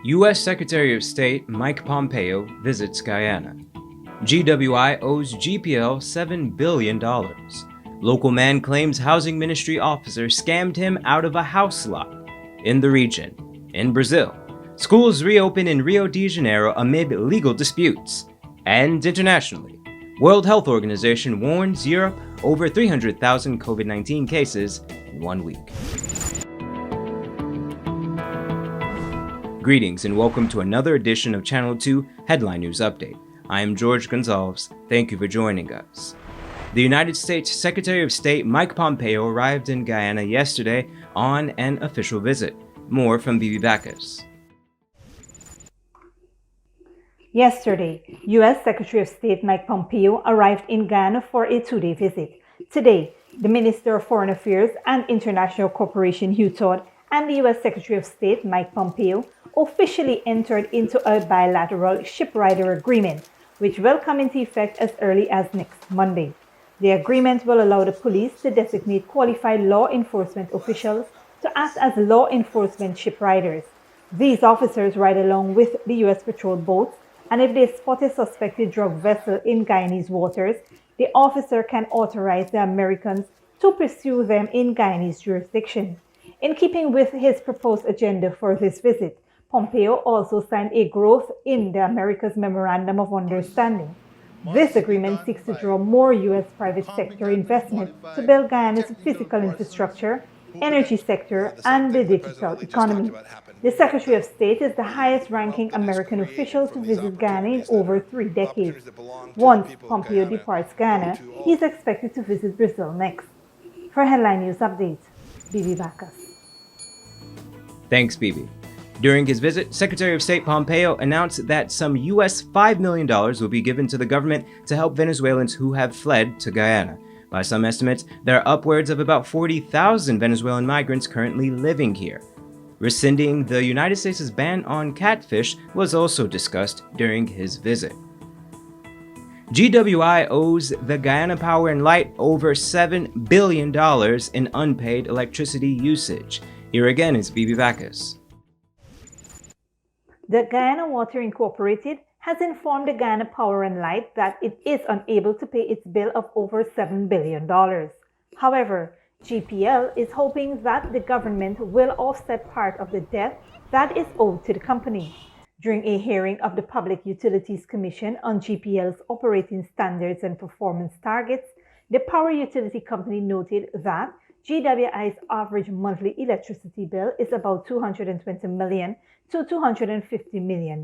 U.S. Secretary of State Mike Pompeo visits Guyana. GWI owes GPL $7 billion. Local man claims housing ministry officer scammed him out of a house lot. In the region. In Brazil, schools reopen in Rio de Janeiro amid legal disputes. And internationally, World Health Organization warns Europe over 300,000 COVID-19 cases in 1 week. Greetings and welcome to another edition of Channel 2 Headline News Update. I am George Gonzalez. Thank you for joining us. The United States Secretary of State Mike Pompeo arrived in Guyana yesterday on an official visit. More from Bibi Bacchus. Yesterday, U.S. Secretary of State Mike Pompeo arrived in Guyana for a two-day visit. Today, the Minister of Foreign Affairs and International Cooperation Hugh Todd and the U.S. Secretary of State Mike Pompeo officially entered into a bilateral shipwrighter agreement, which will come into effect as early as next Monday. The agreement will allow the police to designate qualified law enforcement officials to act as law enforcement shipwriters. These officers ride along with the U.S. patrol boats, and if they spot a suspected drug vessel in Guyanese waters, the officer can authorize the Americans to pursue them in Guyanese jurisdiction. In keeping with his proposed agenda for this visit, Pompeo also signed a Growth in the Americas Memorandum of Understanding. This agreement seeks to draw more U.S. private sector investment to build Guyana's physical infrastructure, energy sector, and the digital economy. The Secretary of State is the highest-ranking American official to visit Guyana in over 3 decades. Once Pompeo departs Guyana, he is expected to visit Brazil next. For Headline News Updates, Bibi Bacchus. Thanks, Bibi. During his visit, Secretary of State Pompeo announced that some US $5 million will be given to the government to help Venezuelans who have fled to Guyana. By some estimates, there are upwards of about 40,000 Venezuelan migrants currently living here. Rescinding the United States' ban on catfish was also discussed during his visit. GWI owes the Guyana Power and Light over $7 billion in unpaid electricity usage. Here again is Bibi Bacchus. The Guyana Water Incorporated has informed the Guyana Power and Light that it is unable to pay its bill of over $7 billion. However, GPL is hoping that the government will offset part of the debt that is owed to the company. During a hearing of the Public Utilities Commission on GPL's operating standards and performance targets, the power utility company noted that GWI's average monthly electricity bill is about $220 million to $250 million.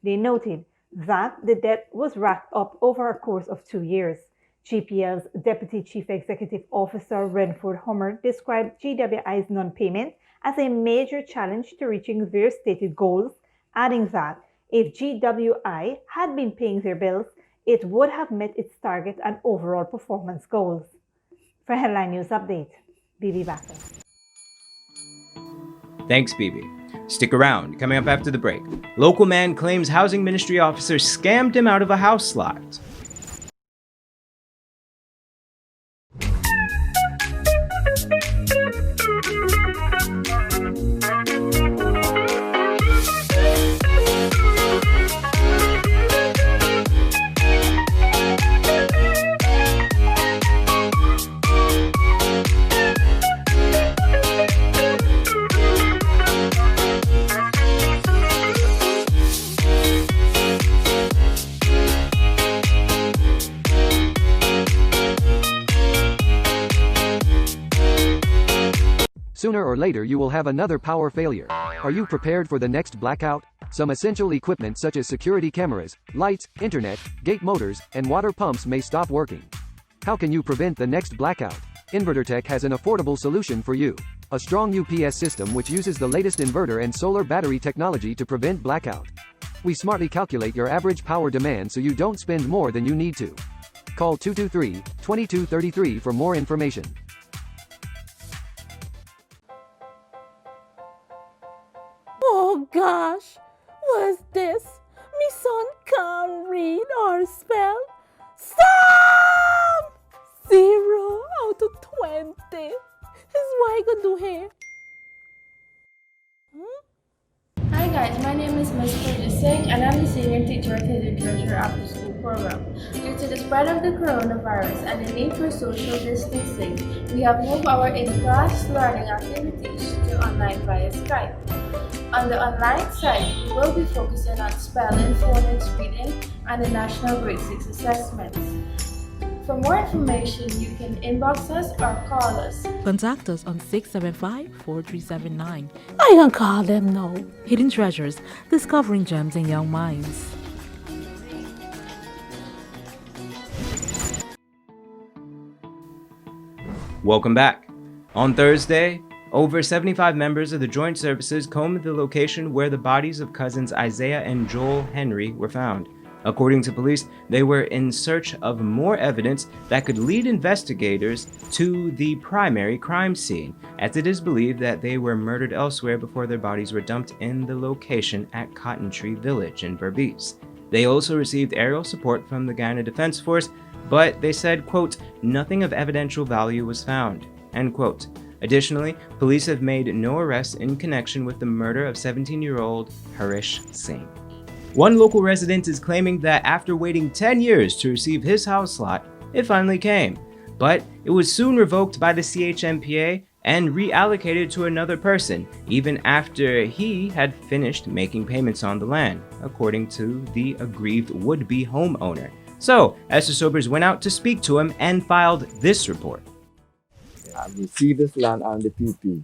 They noted that the debt was racked up over a course of 2 years. GPL's Deputy Chief Executive Officer Renford Hummer described GWI's non-payment as a major challenge to reaching their stated goals, adding that if GWI had been paying their bills, it would have met its target and overall performance goals. For Headline News Update, Bibi Bacchus. Thanks, Bibi. Stick around. Coming up after the break, local man claims housing ministry officer scammed him out of a house lot. Sooner or later you will have another power failure. Are you prepared for the next blackout? Some essential equipment such as security cameras, lights, internet, gate motors, and water pumps may stop working. How can you prevent the next blackout? InverterTech has an affordable solution for you. A strong UPS system which uses the latest inverter and solar battery technology to prevent blackout. We smartly calculate your average power demand so you don't spend more than you need to. Call 223-2233 for more information. Oh gosh, what's this? Me son can't read or spell. Stop! 0 out of 20. Is what I gonna do here? Hi guys, my name is Ms. Purja Singh and I'm the senior teacher at the Literature After School program. Due to the spread of the coronavirus and the need for social distancing, we have moved our in-class learning activities to online via Skype. On the online side, we will be focusing on spelling, phonics, reading, and the National Grade 6 assessments. For more information, you can inbox us or call us. Contact us on 675-4379. I can call them now. Hidden Treasures, discovering gems in young minds. Welcome back. On Thursday, over 75 members of the joint services combed the location where the bodies of cousins Isaiah and Joel Henry were found. According to police, they were in search of more evidence that could lead investigators to the primary crime scene, as it is believed that they were murdered elsewhere before their bodies were dumped in the location at Cotton Tree Village in Berbice. They also received aerial support from the Guyana Defense Force, but they said, quote, nothing of evidential value was found, end quote. Additionally, police have made no arrests in connection with the murder of 17-year-old Harish Singh. One local resident is claiming that after waiting 10 years to receive his house lot, it finally came. But it was soon revoked by the CHMPA and reallocated to another person, even after he had finished making payments on the land, according to the aggrieved would-be homeowner. So, Esther Sobers went out to speak to him and filed this report. I receive this land on the PP,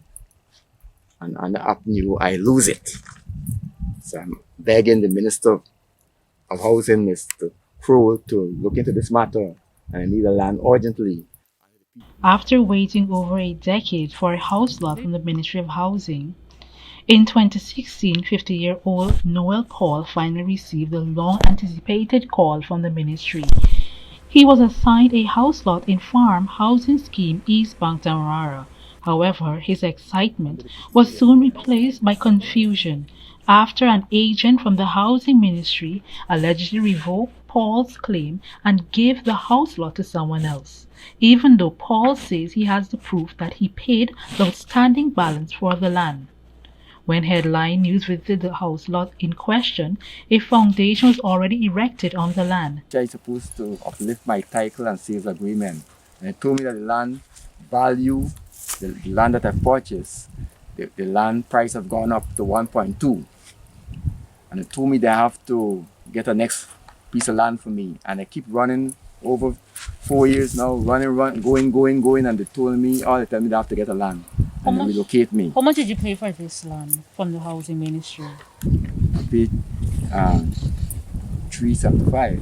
and on the avenue I lose it. So I'm begging the Minister of Housing, Mr. Crowell, to look into this matter, and I need a land urgently. After waiting over a decade for a house lot from the Ministry of Housing, in 2016, 50-year-old Noel Paul finally received a long-anticipated call from the ministry. He was assigned a house lot in Farm Housing Scheme East Bank Damarara. However, his excitement was soon replaced by confusion after an agent from the Housing Ministry allegedly revoked Paul's claim and gave the house lot to someone else, even though Paul says he has the proof that he paid the outstanding balance for the land. When Headline News visited the house lot in question, a foundation was already erected on the land. I supposed to uplift my title and sales agreement, and it told me that the land value, the land that I purchased, the land price have gone up to 1.2. And it told me they have to get a next piece of land for me. And I keep running over 4 years now, going, and they told me, they tell me they have to get a land and they relocate me. How much did you pay for this land from the Housing Ministry? I paid $375.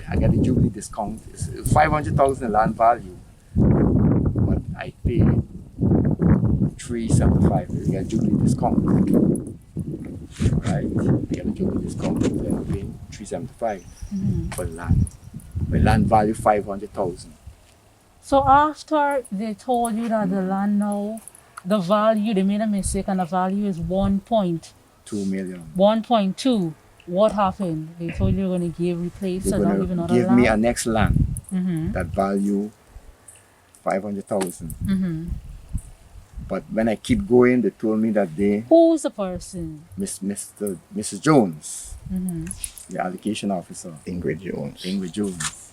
I get the Jubilee discount. It's $500,000 in land value, but I paid $375. You get Jubilee discount. Right? You get a Jubilee discount, then I'm paying $375 for the land. My land value $500,000. So after they told you that the land now, the value, they made a mistake and the value is 2 million. 1.2. What happened? They told you you're going to replace They're and not going even to another give land? me a next land that value $500,000. But when I keep going, they told me that they... Who's the person? Mrs. Jones, the allocation officer. Ingrid Jones.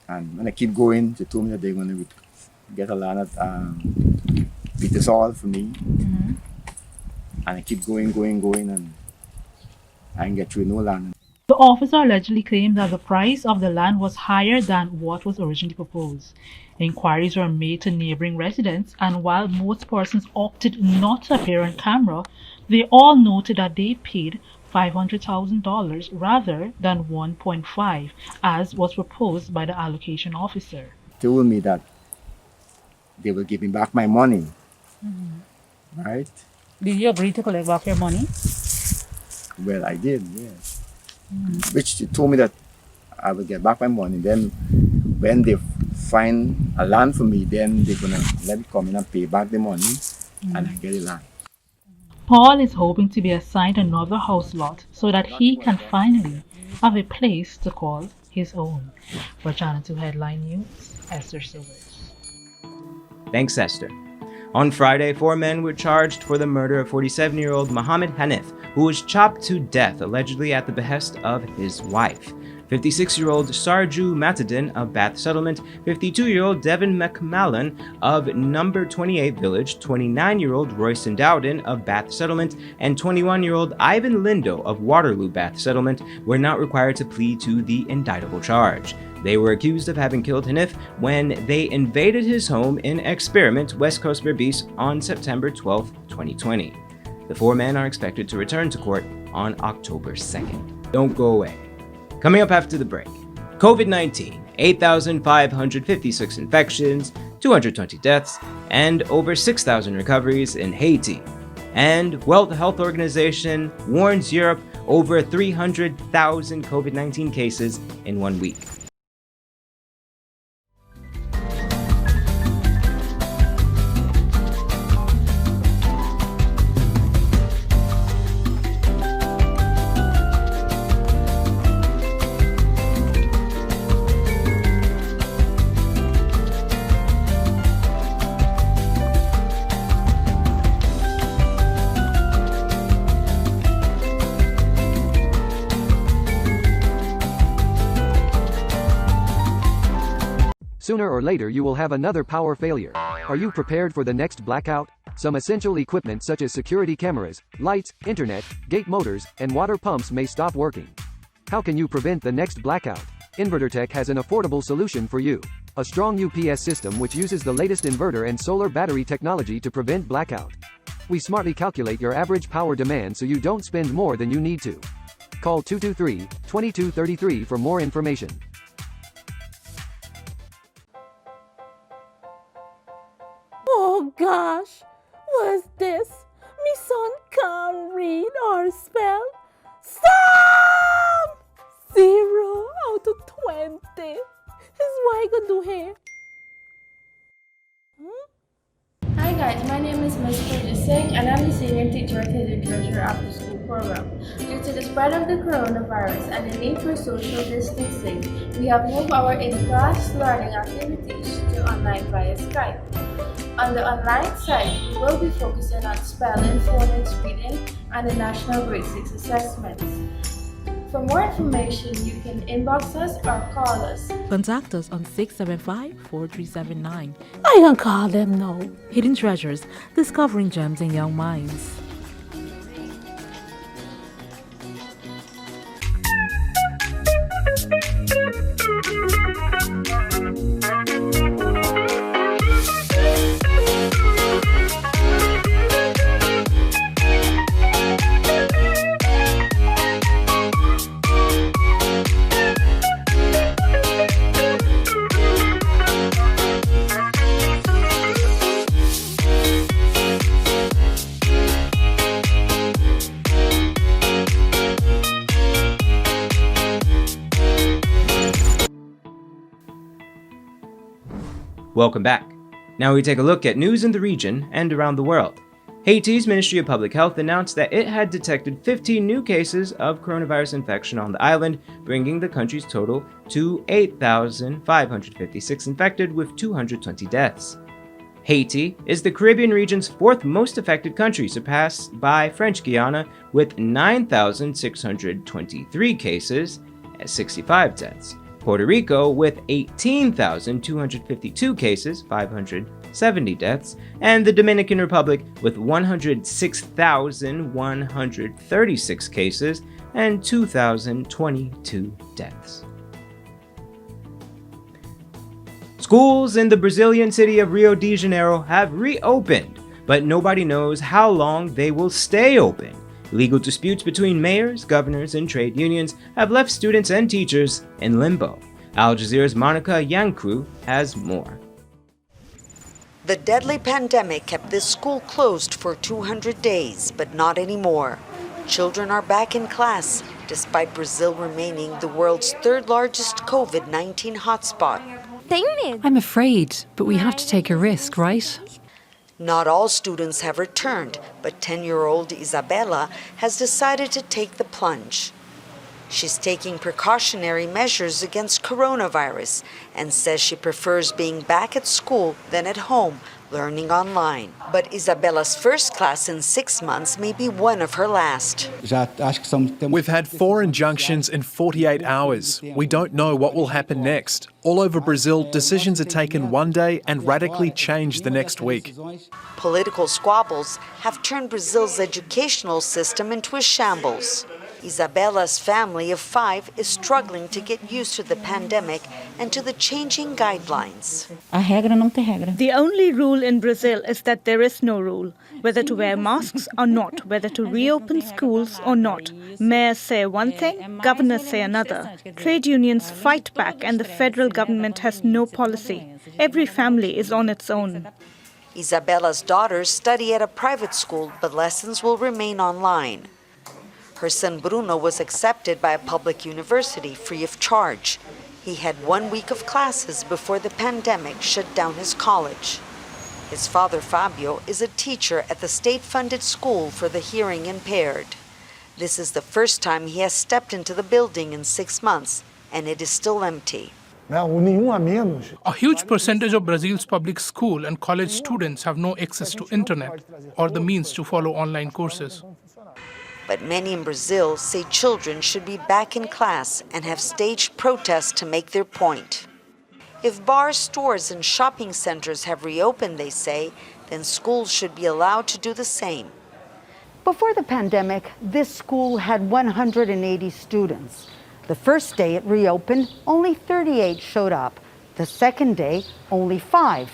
And when I keep going, they told me that they're going to get a land at Peter's Hall for me. And I keep going, and I can get through no land. The officer allegedly claimed that the price of the land was higher than what was originally proposed. Inquiries were made to neighboring residents, and while most persons opted not to appear on camera, they all noted that they paid $500,000 rather than 1.5, as was proposed by the allocation officer. They told me that they will give me back my money, right? Did you agree to collect back your money? Well, I did, yes. Which they told me that I will get back my money. Then when they find a land for me, then they're going to let me come in and pay back the money and I get the land. Paul is hoping to be assigned another house lot so that he can finally have a place to call his own. For Channel 2 Headline News, Esther Silvers. Thanks, Esther. On Friday, 4 men were charged for the murder of 47-year-old Mohammed Hanif, who was chopped to death allegedly at the behest of his wife. 56-year-old Sarju Matadin of Bath Settlement, 52-year-old Devin McMallan of Number 28 Village, 29-year-old Royston Dowden of Bath Settlement, and 21-year-old Ivan Lindo of Waterloo Bath Settlement were not required to plead to the indictable charge. They were accused of having killed Hanif when they invaded his home in Experiment, West Coast Berbice on September 12, 2020. The 4 men are expected to return to court on October 2nd. Don't go away. Coming up after the break, COVID-19, 8,556 infections, 220 deaths, and over 6,000 recoveries in Haiti. And World Health Organization warns Europe over 300,000 COVID-19 cases in 1 week. Sooner or later you will have another power failure. Are you prepared for the next blackout? Some essential equipment such as security cameras, lights, internet, gate motors, and water pumps may stop working. How can you prevent the next blackout? InverterTech has an affordable solution for you. A strong UPS system which uses the latest inverter and solar battery technology to prevent blackout. We smartly calculate your average power demand so you don't spend more than you need to. Call 223-2233 for more information. Oh gosh, what's this? Me son can't read or spell. Stop! 0 out of 20. Is what I gonna do here? Hi guys, my name is Ms. Singh and I'm the senior teacher at the Treasure After School program. Due to the spread of the coronavirus and the need for social distancing, we have moved our in-class learning activities to online via Skype. On the online site, we will be focusing on spelling, phonics, reading, and the National Grade 6 assessments. For more information, you can inbox us or call us. Contact us on 675-4379. I can call them now. Hidden Treasures, discovering gems in young minds. Welcome back. Now we take a look at news in the region and around the world. Haiti's Ministry of Public Health announced that it had detected 15 new cases of coronavirus infection on the island, bringing the country's total to 8,556 infected with 220 deaths. Haiti is the Caribbean region's 4th most affected country, surpassed by French Guiana with 9,623 cases and 65 deaths. Puerto Rico with 18,252 cases, 570 deaths, and the Dominican Republic with 106,136 cases and 2,022 deaths. Schools in the Brazilian city of Rio de Janeiro have reopened, but nobody knows how long they will stay open. Legal disputes between mayors, governors, and trade unions have left students and teachers in limbo. Al Jazeera's Monica Yankru has more. The deadly pandemic kept this school closed for 200 days, but not anymore. Children are back in class, despite Brazil remaining the world's 3rd largest COVID-19 hotspot. I'm afraid, but we have to take a risk, right? Not all students have returned, but 10-year-old Isabella has decided to take the plunge. She's taking precautionary measures against coronavirus and says she prefers being back at school than at home learning online. But Isabella's first class in 6 months may be one of her last. We've had 4 injunctions in 48 hours. We don't know what will happen next. All over Brazil, decisions are taken one day and radically change the next week. Political squabbles have turned Brazil's educational system into a shambles. Isabella's family of 5 is struggling to get used to the pandemic and to the changing guidelines. The only rule in Brazil is that there is no rule, whether to wear masks or not, whether to reopen schools or not. Mayors say one thing, governors say another. Trade unions fight back and the federal government has no policy. Every family is on its own. Isabella's daughters study at a private school, but lessons will remain online. Her son Bruno was accepted by a public university free of charge. He had 1 week of classes before the pandemic shut down his college. His father Fabio is a teacher at the state-funded school for the hearing impaired. This is the first time he has stepped into the building in 6 months, and it is still empty. A huge percentage of Brazil's public school and college students have no access to internet or the means to follow online courses. But many in Brazil say children should be back in class and have staged protests to make their point. If bars, stores, and shopping centers have reopened, they say, then schools should be allowed to do the same. Before the pandemic, this school had 180 students. The first day it reopened, only 38 showed up. The second day, only 5.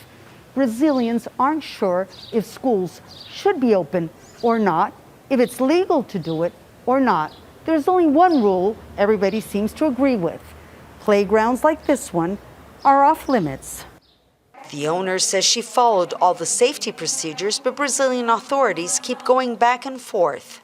Brazilians aren't sure if schools should be open or not, if it's legal to do it or not. There's only one rule everybody seems to agree with. Playgrounds like this one are off limits. The owner says she followed all the safety procedures, but Brazilian authorities keep going back and forth.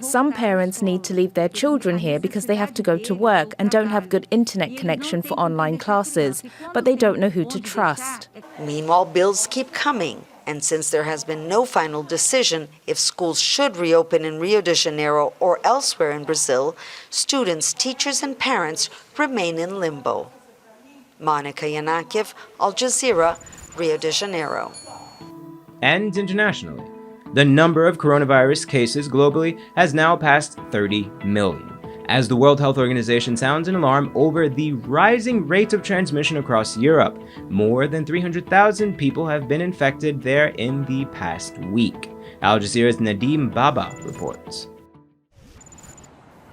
Some parents need to leave their children here because they have to go to work and don't have good internet connection for online classes, but they don't know who to trust. Meanwhile, bills keep coming. And since there has been no final decision if schools should reopen in Rio de Janeiro or elsewhere in Brazil, students, teachers, and parents remain in limbo. Monica Yanakiev, Al Jazeera, Rio de Janeiro. And internationally, the number of coronavirus cases globally has now passed 30 million. As the World Health Organization sounds an alarm over the rising rate of transmission across Europe. More than 300,000 people have been infected there in the past week. Al Jazeera's Nadim Baba reports.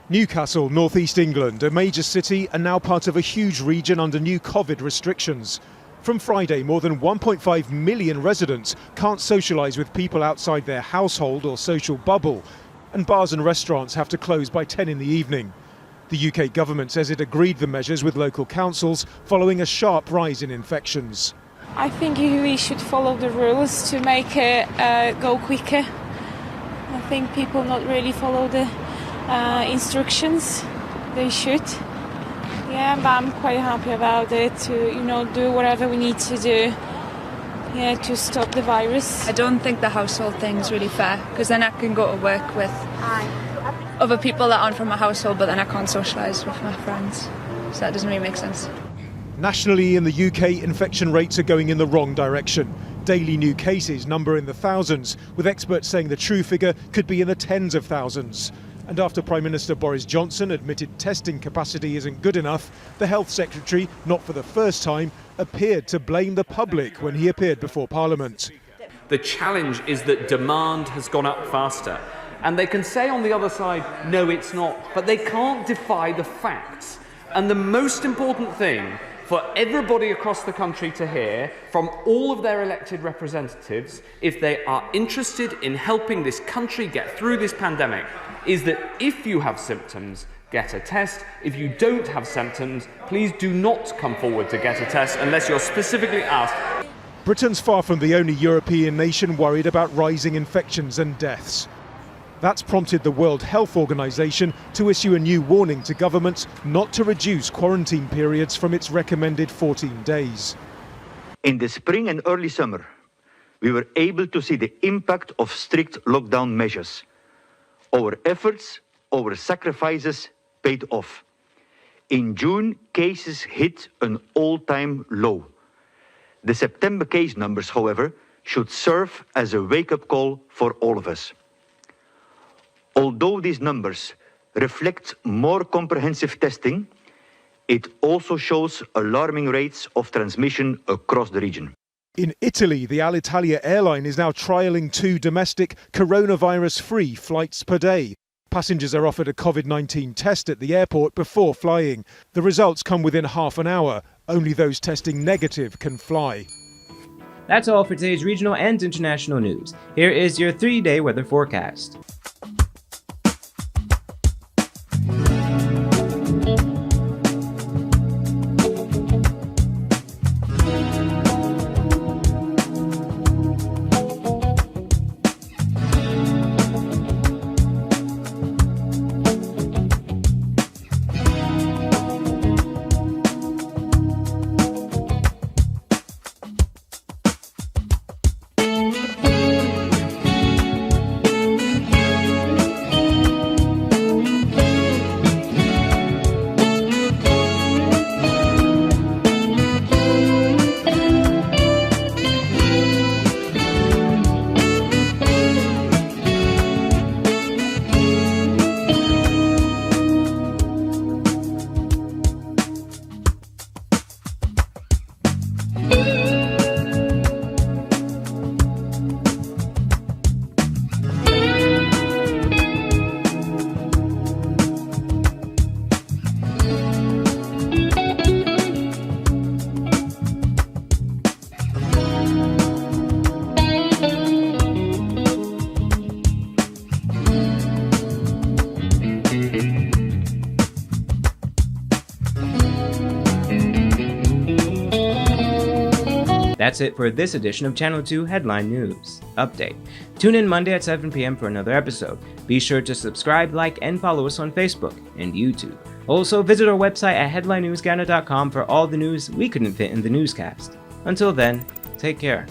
Newcastle, northeast England, a major city and now part of a huge region under new COVID restrictions. From Friday, more than 1.5 million residents can't socialise with people outside their household or social bubble, and bars and restaurants have to close by 10 in the evening. The UK government says it agreed the measures with local councils following a sharp rise in infections. I think we should follow the rules to make it go quicker. I think people not really follow the instructions. They should. Yeah, but I'm quite happy about it to, do whatever we need to do. Yeah, to stop the virus. I don't think the household thing's really fair, because then I can go to work with other people that aren't from my household, but then I can't socialise with my friends. So that doesn't really make sense. Nationally in the UK, infection rates are going in the wrong direction. Daily new cases number in the thousands, with experts saying the true figure could be in the tens of thousands. And after Prime Minister Boris Johnson admitted testing capacity isn't good enough, the Health Secretary, not for the first time, appeared to blame the public when he appeared before Parliament. The challenge is that demand has gone up faster. And they can say on the other side, no, it's not. But they can't defy the facts. And the most important thing for everybody across the country to hear from all of their elected representatives, if they are interested in helping this country get through this pandemic, is that if you have symptoms, get a test. If you don't have symptoms, please do not come forward to get a test unless you're specifically asked. Britain's far from the only European nation worried about rising infections and deaths. That's prompted the World Health Organization to issue a new warning to governments not to reduce quarantine periods from its recommended 14 days. In the spring and early summer, we were able to see the impact of strict lockdown measures. Our efforts, our sacrifices paid off. In June, cases hit an all-time low. The September case numbers, however, should serve as a wake-up call for all of us. Although these numbers reflect more comprehensive testing, it also shows alarming rates of transmission across the region. In Italy, the Alitalia airline is now trialling 2 domestic coronavirus-free flights per day. Passengers are offered a COVID-19 test at the airport before flying. The results come within half an hour. Only those testing negative can fly. That's all for today's regional and international news. Here is your 3-day weather forecast. That's it for this edition of Channel 2 Headline News Update. Tune in Monday at 7 p.m. for another episode. Be sure to subscribe, like, and follow us on Facebook and YouTube. Also, visit our website at headlinenewsguyana.com for all the news we couldn't fit in the newscast. Until then, take care.